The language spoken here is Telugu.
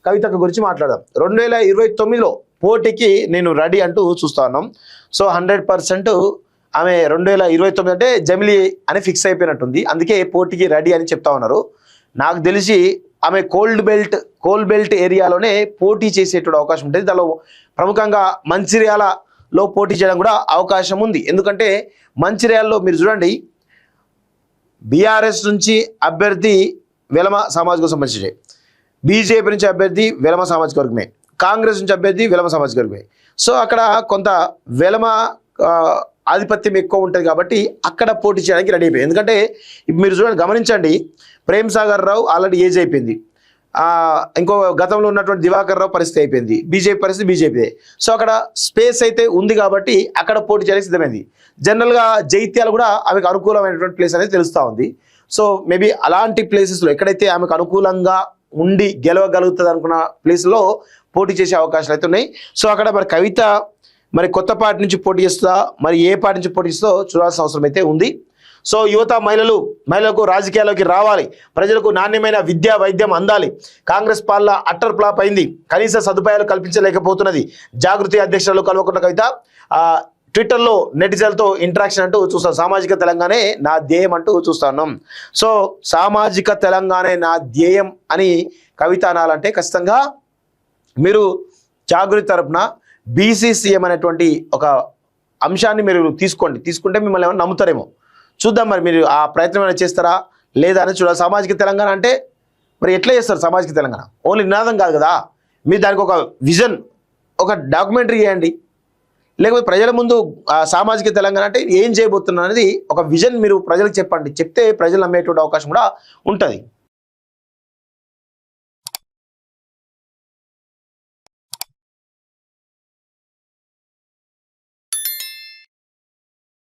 కవితక్క గురించి మాట్లాడదాం. 2029లో పోటీకి నేను రెడీ అంటూ చూస్తా ఉన్నాం. సో 100% ఆమె 2029 అంటే జమిలీ అని ఫిక్స్ అయిపోయినట్టుంది. అందుకే పోటీకి రెడీ అని చెప్తా ఉన్నారు. నాకు తెలిసి ఆమె కోల్ బెల్ట్ ఏరియాలోనే పోటీ చేసేటువంటి అవకాశం ఉంటుంది. దానిలో ప్రముఖంగా మంచిర్యాలలో పోటీ చేయడం కూడా అవకాశం ఉంది. ఎందుకంటే మంచిర్యాలలో మీరు చూడండి, బీఆర్ఎస్ నుంచి అభ్యర్థి వెలమ సామాజిక సంబంధించి, బీజేపీ నుంచి అభ్యర్థి వెలమ సామాజిక వర్గమే, కాంగ్రెస్ నుంచి అభ్యర్థి వెలమ సామాజిక వర్గమే. సో అక్కడ కొంత వెలమ ఆధిపత్యం ఎక్కువ ఉంటుంది కాబట్టి అక్కడ పోటీ చేయడానికి రెడీ అయిపోయింది. ఎందుకంటే మీరు చూడండి, గమనించండి, ప్రేమ్ సాగర్ రావు ఆల్రెడీ ఏజ్ అయిపోయింది. ఇంకో గతంలో ఉన్నటువంటి దివాకర్ రావు పరిస్థితి అయిపోయింది. బీజేపీ పరిస్థితి బీజేపీ. సో అక్కడ స్పేస్ అయితే ఉంది కాబట్టి అక్కడ పోటీ చేయడానికి సిద్ధమైంది. జనరల్గా జైత్యాలు కూడా ఆమెకు అనుకూలమైనటువంటి ప్లేస్ అనేది తెలుస్తూ ఉంది. సో మేబీ అలాంటి ప్లేసెస్లో ఎక్కడైతే ఆమెకు అనుకూలంగా ఉండి గెలవగలుగుతుంది అనుకున్న ప్లేస్లో పోటీ చేసే అవకాశాలు అయితే ఉన్నాయి. సో అక్కడ మరి కవిత మరి కొత్త పార్టీ నుంచి పోటీ చేస్తుందా, మరి ఏ పార్టీ నుంచి పోటీ చేస్తుందో చూడాల్సిన అవసరం అయితే ఉంది. సో యువత మహిళలకు రాజకీయాల్లోకి రావాలి, ప్రజలకు నాణ్యమైన విద్యా వైద్యం అందాలి. కాంగ్రెస్ పాలన అట్టర్ ఫ్లాప్ అయింది, కనీస సదుపాయాలు కల్పించలేకపోతున్నది. జాగృతి అధ్యక్షులు కల్వకుంట్ల కవిత ట్విట్టర్లో నెటిజన్లతో ఇంటరాక్షన్ అంటూ చూస్తాం. సామాజిక తెలంగాణే నా ధ్యేయం అంటూ చూస్తున్నాం. సో సామాజిక తెలంగాణే నా ధ్యేయం అని కవిత అనాలంటే ఖచ్చితంగా మీరు జాగృతి తరపున బీసీసీఎం అనేటువంటి ఒక అంశాన్ని మీరు తీసుకుంటే మిమ్మల్ని ఏమైనా నమ్ముతారేమో చూద్దాం. మరి మీరు ఆ ప్రయత్నం ఏమైనా చేస్తారా లేదా అని చూడాలి. సామాజిక తెలంగాణ అంటే మరి ఎట్లా చేస్తారు? సామాజిక తెలంగాణ ఓన్లీ నినాదం కాదు కదా, మీరు దానికి ఒక విజన్, ఒక డాక్యుమెంటరీ చేయండి. లేకపోతే ప్రజల ముందు సామాజిక తెలంగాణ అంటే ఏం చేయబోతున్నా అనేది ఒక విజన్ మీరు ప్రజలకు చెప్పండి. చెప్తే ప్రజలు నమ్మేటువంటి అవకాశం కూడా ఉంటుంది.